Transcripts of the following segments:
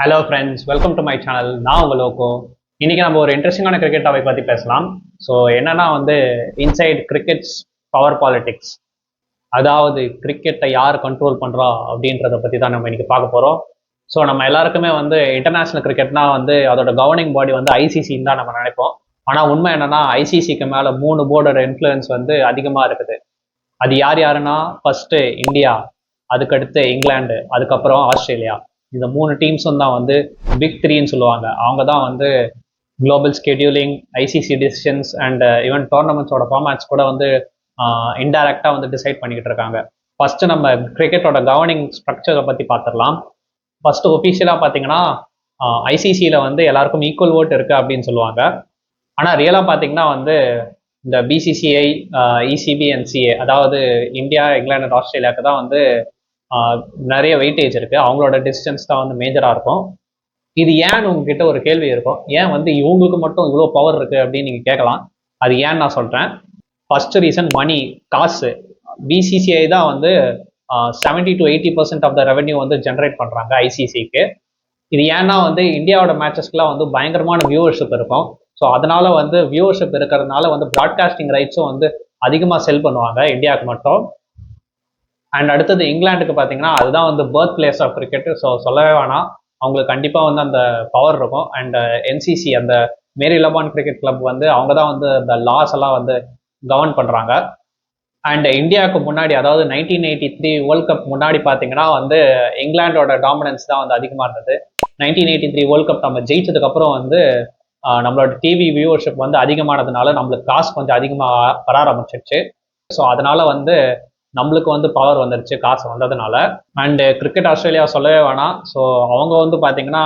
Hello friends, welcome to my channel. நான் உங்கள் logo. இன்னைக்கு நம்ம ஒரு இன்ட்ரெஸ்டிங்கான கிரிக்கெட் டாபிக் பற்றி பேசலாம். ஸோ என்னன்னா இன்சைட் கிரிக்கெட்ஸ் பவர் பாலிடிக்ஸ், அதாவது கிரிக்கெட்டை யார் கண்ட்ரோல் பண்ணுறா அப்படின்றத பற்றி தான் நம்ம இன்னைக்கு பார்க்க போகிறோம். ஸோ நம்ம எல்லாருக்குமே இன்டர்நேஷ்னல் கிரிக்கெட்னா அதோட கவர்னிங் பாடி ஐசிசின்னு தான் நம்ம நினைப்போம். ஆனால் உண்மை என்னன்னா ஐசிசிக்கு மேலே 3 போர்டோட இன்ஃப்ளூயன்ஸ் அதிகமாக இருக்குது. அது யார் யாருன்னா, ஃபர்ஸ்ட் இந்தியா, அதுக்கடுத்து இங்கிலாந்து, அதுக்கப்புறம் ஆஸ்திரேலியா. இந்த 3 டீம்ஸும் தான் பிக் த்ரீன்னு சொல்லுவாங்க. அவங்க தான் global scheduling, ICC decisions and even டோர்னமெண்ட்ஸோட ஃபார்மேட்ஸ் கூட இன்டைரக்டாக டிசைட் பண்ணிக்கிட்டு இருக்காங்க. ஃபர்ஸ்ட் நம்ம கிரிக்கெட்டோட கவர்னிங் ஸ்ட்ரக்சரை பற்றி பார்த்துடலாம். ஃபர்ஸ்ட் ஒஃபிஷியலாக பார்த்தீங்கன்னா ஐசிசியில் எல்லாருக்கும் ஈக்குவல் ஓட் இருக்கு அப்படின்னு சொல்லுவாங்க. ஆனால் ரியலாக பார்த்தீங்கன்னா இந்த பிசிசிஐ, இசிபி அண்ட் சிஏ, அதாவது இந்தியா, இங்கிலாந்து அண்ட் ஆஸ்திரேலியாவுக்கு தான் நிறைய வெயிட்டேஜ் இருக்குது. அவங்களோட டிசிஷன்ஸ் தான் மேஜராக இருக்கும். இது ஏன்னு உங்ககிட்ட ஒரு கேள்வி இருக்கும், ஏன் இவங்களுக்கு மட்டும் இவ்வளோ பவர் இருக்குது அப்படின்னு நீங்கள் கேட்கலாம். அது ஏன்னு நான் சொல்கிறேன். ஃபர்ஸ்ட் ரீசன் மணி, காசு. பிசிசிஐ தான் 70 to 80% of the revenue generate பண்ணுறாங்க ஐசிசிக்கு. இது ஏன்னா இந்தியாவோட மேட்சஸ்க்குலாம் பயங்கரமான வியூவர்ஷிப் இருக்கும். ஸோ அதனால வியூவர்ஷிப் இருக்கிறதுனால ப்ராட்காஸ்டிங் ரைட்ஸும் அதிகமாக செல் பண்ணுவாங்க இந்தியாவுக்கு மட்டும். அண்ட் அடுத்தது இங்கிலாந்துக்கு பார்த்தீங்கன்னா அதுதான் birth place of cricket. So சொல்லவே வேணாம், அவங்களுக்கு கண்டிப்பாக அந்த பவர் இருக்கும். அண்ட் என்சிசி, அந்த மேரி லபான் கிரிக்கெட் கிளப் அவங்க தான் இந்த லாஸ் எல்லாம் கவர்ன் பண்ணுறாங்க. அண்ட் இந்தியாவுக்கு முன்னாடி, அதாவது 1983 வேர்ல்ட் கப் முன்னாடி பார்த்தீங்கன்னா இங்கிலாண்டோட டாமினன்ஸ் தான் அதிகமாக இருந்தது. 1983 வேர்ல்ட் கப் நம்ம ஜெயிச்சதுக்கப்புறம் நம்மளோட டிவி வியூவர்ஷிப் அதிகமானதுனால நம்மளுக்கு காசு கொஞ்சம் அதிகமாக வர ஆரம்பிச்சிருச்சு. ஸோ அதனால நம்மளுக்கு பவர் வந்துருச்சு காசு வந்ததுனால. அண்டு கிரிக்கெட் ஆஸ்திரேலியா சொல்லவே வேணாம். ஸோ அவங்க பார்த்தீங்கன்னா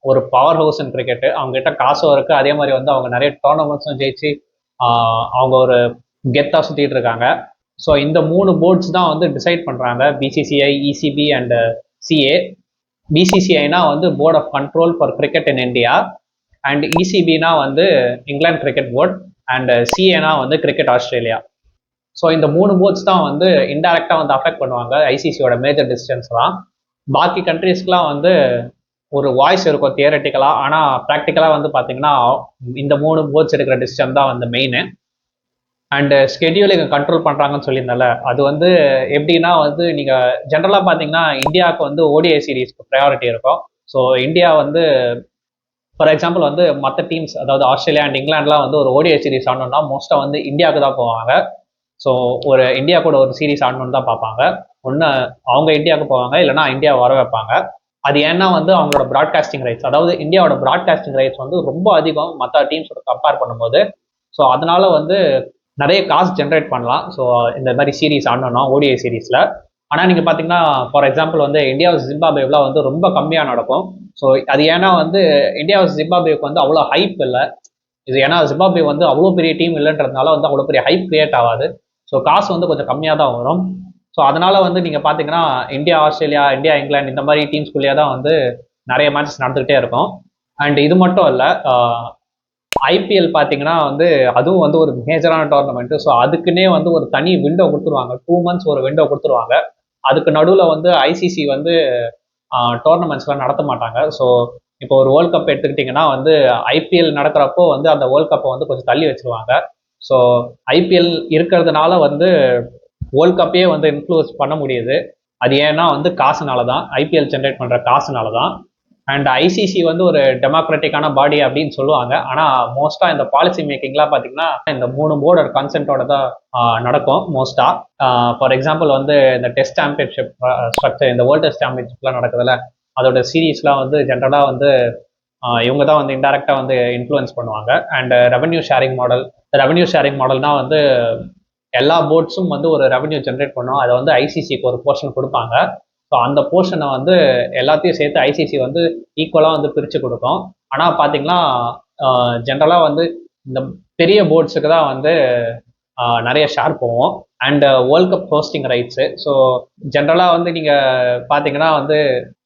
ஒரு பவர் ஹவுஸ் இன் கிரிக்கெட்டு. அவங்ககிட்ட காசும் இருக்குது, அதே மாதிரி அவங்க நிறைய டோர்னமெண்ட்ஸும் ஜெயிச்சு அவங்க ஒரு கெத்தாக சுற்றிட்டு இருக்காங்க. ஸோ இந்த 3 போர்ட்ஸ் தான் டிசைட் பண்ணுறாங்க, பிசிசிஐ, இசிபி அண்ட் சிஏ. பிசிசிஐனா board of control for cricket in India, and இசிபினா இங்கிலாந்து கிரிக்கெட் போர்ட், அண்ட் சிஏனா கிரிக்கெட் ஆஸ்திரேலியா. ஸோ இந்த 3 போர்ட்ஸ் தான் இன்டைரக்டாக அஃபெக்ட் பண்ணுவாங்க ஐசிசியோட மேஜர் டிசிஷன்ஸ் தான். பாக்கி கண்ட்ரீஸ்க்குலாம் ஒரு வாய்ஸ் இருக்கும் தியரட்டிக்கலாக, ஆனால் ப்ராக்டிக்கலாக பார்த்தீங்கன்னா இந்த 3 போர்ட்ஸ் எடுக்கிற டிசிஷன் தான் மெயின். அண்டு ஸ்கெடியூலிங் கண்ட்ரோல் பண்ணுறாங்கன்னு சொல்லியிருந்தால, அது எப்படின்னா நீங்கள் ஜென்ரலாக பார்த்தீங்கன்னா இந்தியாவுக்கு ஓடிஐ சீரீஸ்க்கு ப்ரையாரிட்டி இருக்கும். ஸோ இந்தியா ஃபார் எக்ஸாம்பிள் மற்ற டீம்ஸ், அதாவது ஆஸ்திரேலியா அண்ட் இங்கிலாந்துலாம் ஒரு ஓடிஐ சீரீஸ் ஆடணும்னா மோஸ்ட்டாக இந்தியாவுக்கு தான் போவாங்க. ஸோ ஒரு இந்தியா கூட ஒரு சீரீஸ் ஆடணும்னு தான் பார்ப்பாங்க. ஒன்று அவங்க இந்தியாவுக்கு போவாங்க, இல்லைனா இந்தியா வர வைப்பாங்க. அது ஏன்னா அவங்களோட ப்ராட்காஸ்டிங் ரைட்ஸ், அதாவது இந்தியாவோட ப்ராட்காஸ்டிங் ரைட்ஸ் ரொம்ப அதிகம் மற்ற டீம்ஸோட கம்பேர் பண்ணும்போது. ஸோ அதனால நிறைய காசு ஜென்ரேட் பண்ணலாம். ஸோ இந்த மாதிரி சீரீஸ் ஆடணும்னா ஓடிஐ சீரீஸில். ஆனால் நீங்கள் பார்த்தீங்கன்னா ஃபார் எக்ஸாம்பிள் இந்தியா வர்சஸ் ஜிம்பாப்வேலாம் ரொம்ப கம்மியாக நடக்கும். ஸோ அது ஏன்னா இந்தியா வர்சஸ் ஜிம்பாப்வேக்கு அவ்வளோ ஹைப் இல்லை. இது ஏன்னா ஜிம்பாப்வே அவ்வளோ பெரிய டீம் இல்லைன்றதுனால அவ்வளோ பெரிய ஹைப் கிரியேட் ஆகாது. ஸோ காசு கொஞ்சம் கம்மியாக தான் வரும். ஸோ அதனால நீங்கள் பார்த்தீங்கன்னா இந்தியா ஆஸ்திரேலியா, இந்தியா இங்கிலாந்து, இந்த மாதிரி டீம்ஸ்குள்ளேயே தான் நிறைய மேட்சஸ் நடந்துகிட்டே இருக்கும். அண்ட் இது மட்டும் இல்லை, ஐபிஎல் பார்த்தீங்கன்னா அதுவும் ஒரு மேஜரான டோர்னமெண்ட்டு. ஸோ அதுக்குன்னே ஒரு தனி விண்டோ கொடுத்துருவாங்க, 2 months ஒரு விண்டோ கொடுத்துருவாங்க. அதுக்கு நடுவில் ஐசிசி டோர்னமெண்ட்ஸ்லாம் நடத்த மாட்டாங்க. ஸோ இப்போ ஒரு வேர்ல்ட் கப் எடுத்துக்கிட்டிங்கன்னா ஐபிஎல் நடக்கிறப்போ அந்த வேர்ல்ட் கப்பை கொஞ்சம் தள்ளி வச்சுருவாங்க. ஸோ ஐபிஎல் இருக்கிறதுனால வேர்ல்ட் கப்பையே இன்ஃப்ளூயன்ஸ் பண்ண முடியுது. அது ஏன்னா காசுனால தான், ஐபிஎல் ஜென்ரேட் பண்ணுற காசுனால தான். அண்ட் ஐசிசி ஒரு டெமோக்ராட்டிக்கான பாடி அப்படின்னு சொல்லுவாங்க. ஆனால் மோஸ்ட்டாக இந்த பாலிசி மேக்கிங்லாம் பார்த்தீங்கன்னா இந்த 3 போர்டோட கன்சென்ட்டோட தான் நடக்கும் மோஸ்ட்டாக. ஃபார் எக்ஸாம்பிள் இந்த டெஸ்ட் சாம்பியன்ஷிப் ஸ்ட்ரக்சர், இந்த வேர்ல்டு டெஸ்ட் சாம்பியன்ஷிப்லாம் நடக்குதுல்ல, அதோட சீரீஸ்லாம் ஜென்ரலாக இவங்க தான் இன்டெரக்டாக இன்ஃப்ளூயன்ஸ் பண்ணுவாங்க. அண்ட் ரெவன்யூ ஷேரிங் மாடல்னா எல்லா போர்ட்ஸும் ஒரு ரெவன்யூ ஜென்ரேட் பண்ணும். அதை ஐசிசிக்கு ஒரு போர்ஷன் கொடுப்பாங்க. ஸோ அந்த போர்ஷனை எல்லாத்தையும் சேர்த்து ஐசிசி ஈக்குவலாக பிரித்து கொடுக்கும். ஆனால் பார்த்தீங்கன்னா ஜென்ரலாக இந்த பெரிய போர்ட்ஸுக்கு தான் நிறைய ஷேர் போவோம். And world cup hosting rights. So ஜென்ரலாக நீங்கள் பார்த்தீங்கன்னா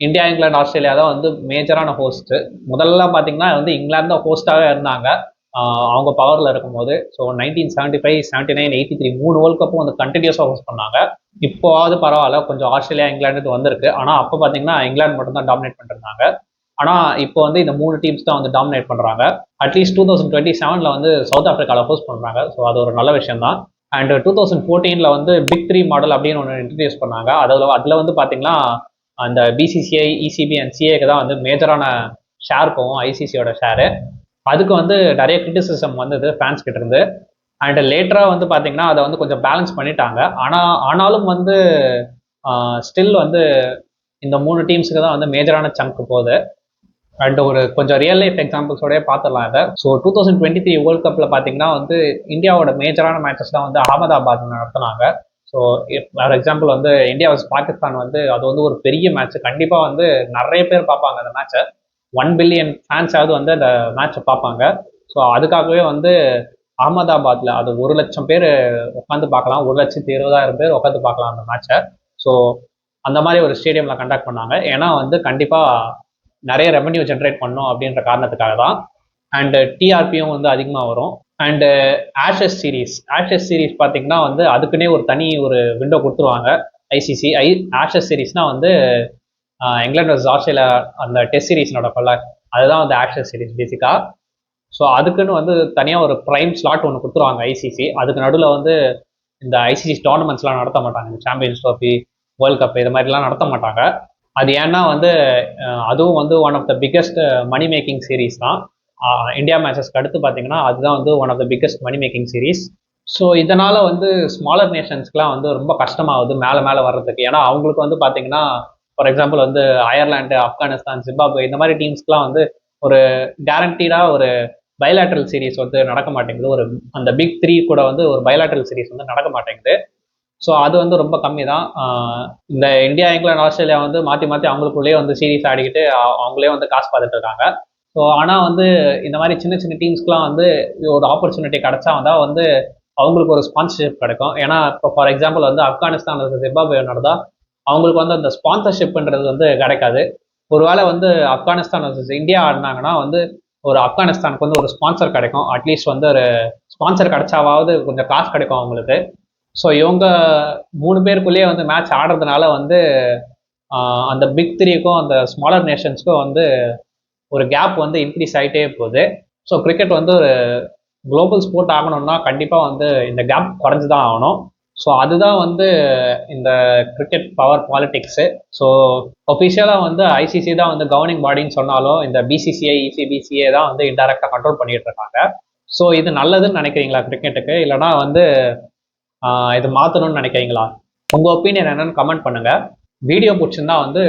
இந்தியா, இங்கிலாந்து, ஆஸ்திரேலியா தான் மேஜரான ஹோஸ்ட்டு. முதல்ல பார்த்தீங்கன்னா இங்கிலாந்து தான் ஹோஸ்டாகவே இருந்தாங்க அவங்க பவரில் இருக்கும்போது. ஸோ 1975, 79, 83 3 வேர்ல்ட் கப்பும் கண்டினியூஸாக ஹோஸ்ட் பண்ணாங்க. இப்போவாவது பரவாயில்ல, கொஞ்சம் ஆஸ்திரேலியா, இங்கிலாந்து வந்திருக்கு. ஆனால் அப்போ பார்த்தீங்கன்னா இங்கிலாந்து மட்டும் தான் டாமினேட் பண்ணிருந்தாங்க. ஆனால் இப்போ வந்து இந்த 3 டீம்ஸ் தான் வந்து டாமினேட் பண்ணுறாங்க. அட்லீஸ்ட் 2027 வந்து சவுத் ஆஃப்ரிக்காவில் ஹோஸ்ட் பண்ணுறாங்க. ஸோ அது ஒரு நல்ல விஷயம் தான். அண்ட் 2014 வந்து பிக் 3 மாடல் அப்படின்னு ஒன்று இன்ட்ரடியூஸ் பண்ணாங்க. அதில் வந்து பார்த்தீங்கன்னா அந்த பிசிசிஐ, இசிபி அண்ட் சிஏக்கு தான் வந்து மேஜரான ஷேர் போகும், ஐசிசியோட ஷேரு. அதுக்கு வந்து நிறைய கிரிட்டிசிசம் வந்தது ஃபேன்ஸ் கிட்ட இருந்து. அண்ட் லேட்டராக வந்து பார்த்தீங்கன்னா அதை வந்து கொஞ்சம் பேலன்ஸ் பண்ணிட்டாங்க. ஆனாலும் வந்து ஸ்டில் வந்து இந்த 3 டீம்ஸுக்கு தான் வந்து மேஜரான சங்க் போகுது. அண்ட் ஒரு கொஞ்சம் ரியல் லைஃப் எக்ஸாம்பிள்ஸோடய பார்த்துடலாம் இதை. ஸோ 2023 வேர்ல்ட் கப்பில் பார்த்தீங்கன்னா வந்து இந்தியாவோட மேஜரான மேட்சஸ் தான் வந்து அகமதாபாத் நடத்தினாங்க. ஸோ ஃபார் எக்ஸாம்பிள் வந்து இந்தியா வர்சஸ் பாகிஸ்தான் வந்து அது வந்து ஒரு பெரிய மேட்ச். கண்டிப்பாக வந்து நிறைய பேர் பார்ப்பாங்க அந்த மேட்சை. 1 பில்லியன் ஃபேன்ஸாவது வந்து அந்த மேட்சை பார்ப்பாங்க. ஸோ அதுக்காகவே வந்து அகமதாபாத்தில் அது 1,00,000 பேர் உட்காந்து பார்க்கலாம், 1,20,000 பேர் உட்காந்து பார்க்கலாம் அந்த மேட்சை. ஸோ அந்த மாதிரி ஒரு ஸ்டேடியமில் கண்டக்ட் பண்ணாங்க. ஏன்னா வந்து கண்டிப்பாக நிறைய ரெவன்யூ ஜென்ரேட் பண்ணும் அப்படின்ற காரணத்துக்காக தான். அண்டு டிஆர்பியும் வந்து அதிகமாக வரும். அண்டு ஆஷஸ் சீரீஸ் பார்த்தீங்கன்னா வந்து அதுக்குன்னே ஒரு தனி ஒரு விண்டோ கொடுத்துருவாங்க ஐசிசி. ஆஷஸ் சீரீஸ்னால் வந்து இங்கிலாந்து வர்சஸ் ஆஸ்திரேலியா அந்த டெஸ்ட் சீரீஸ் நடக்கும்ல, அதுதான் வந்து ஆஷஸ் சீரீஸ் பேசிக்காக. ஸோ அதுக்குன்னு வந்து தனியாக ஒரு ப்ரைம் ஸ்லாட் ஒன்று கொடுத்துருவாங்க ஐசிசி. அதுக்கு நடுவில் வந்து இந்த ஐசிசி டோர்னமெண்ட்ஸ்லாம் நடத்த மாட்டாங்க. இந்த சாம்பியன்ஸ் ட்ரோஃபி, வேர்ல்ட் கப் இது மாதிரிலாம் நடத்த மாட்டாங்க. அது ஏன்னா வந்து அதுவும் வந்து one of the biggest money making series தான். இந்தியா மேட்சஸ்க்கு அடுத்து பார்த்தீங்கன்னா அதுதான் வந்து one of the biggest money making series. So இதனால் வந்து ஸ்மாலர் நேஷன்ஸ்க்குலாம் வந்து ரொம்ப கஷ்டமாகுது மேலே வர்றதுக்கு. ஏன்னா அவங்களுக்கு வந்து பார்த்தீங்கன்னா ஃபார் எக்ஸாம்பிள் வந்து அயர்லாண்டு, ஆப்கானிஸ்தான், ஜிம்பாப்வே இந்த மாதிரி டீம்ஸ்க்குலாம் வந்து ஒரு கேரண்டீடாக ஒரு பைலாட்ரல் சீரீஸ் வந்து நடக்க மாட்டேங்குது. ஒரு அந்த பிக் 3 கூட வந்து ஒரு பைலாட்ரல் சீரீஸ் வந்து நடக்க மாட்டேங்குது. ஸோ அது வந்து ரொம்ப கம்மி தான். இந்த இந்தியா, இங்கிலாந்து, ஆஸ்திரேலியா வந்து மாற்றி அவங்களுக்குள்ளேயே வந்து சீரீஸ் ஆடிக்கிட்டு அவங்களே வந்து காசு பார்த்துட்டு இருக்காங்க. ஸோ ஆனால் வந்து இந்த மாதிரி சின்ன டீம்ஸ்க்குலாம் வந்து ஒரு ஆப்பர்ச்சுனிட்டி கிடச்சா வந்தால் வந்து அவங்களுக்கு ஒரு ஸ்பான்சர்ஷிப் கிடைக்கும். ஏன்னா இப்போ ஃபார் எக்ஸாம்பிள் வந்து ஆப்கானிஸ்தான் ஜிம்பாப்வே நடந்தால் அவங்களுக்கு வந்து அந்த ஸ்பான்சர்ஷிப்ன்றது வந்து கிடைக்காது. ஒருவேளை வந்து ஆப்கானிஸ்தான் இந்தியா ஆடினாங்கன்னா வந்து ஒரு ஆப்கானிஸ்தானுக்கு வந்து ஒரு ஸ்பான்சர் கிடைக்கும். அட்லீஸ்ட் வந்து ஒரு ஸ்பான்சர் கிடைச்சாவது கொஞ்சம் காசு கிடைக்கும் அவங்களுக்கு. ஸோ இவங்க 3 பேருக்குள்ளேயே வந்து மேட்ச் ஆடுறதுனால வந்து அந்த பிக் 3க்கும் அந்த ஸ்மாலர் நேஷன்ஸ்க்கும் வந்து ஒரு கேப் வந்து இன்க்ரீஸ் ஆகிட்டே போகுது. ஸோ கிரிக்கெட் வந்து ஒரு குளோபல் ஸ்போர்ட் ஆகணும்னா கண்டிப்பாக வந்து இந்த கேப் குறைஞ்சி தான் ஆகணும். ஸோ அதுதான் வந்து இந்த கிரிக்கெட் பவர் பாலிடிக்ஸு. ஸோ ஒஃபிஷியலாக வந்து ஐசிசி தான் வந்து கவர்னிங் பாடின்னு சொன்னாலும் இந்த பிசிசிஐ, இசிபிசிஏ தான் வந்து இன்டெரக்டாக கண்ட்ரோல் பண்ணிட்டு இருக்காங்க. ஸோ இது நல்லதுன்னு நினைக்கிறீங்களா கிரிக்கெட்டுக்கு, இல்லைனா வந்து இது மாற்றணும்னு நினைக்கிறீங்களா? உங்கள் ஒப்பீனியன் என்னன்னு கமெண்ட் பண்ணுங்கள். வீடியோ பிடிச்சிருந்தா வந்து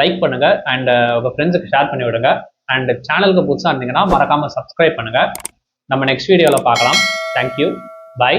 லைக் பண்ணுங்கள் அண்ட் உங்கள் ஃப்ரெண்ட்ஸுக்கு ஷேர் பண்ணி விடுங்க. அண்ட் சேனலுக்கு புதுசாக இருந்தீங்கன்னா மறக்காமல் சப்ஸ்கிரைப் பண்ணுங்கள். நம்ம நெக்ஸ்ட் வீடியோவில் பார்க்கலாம். Thank you, by.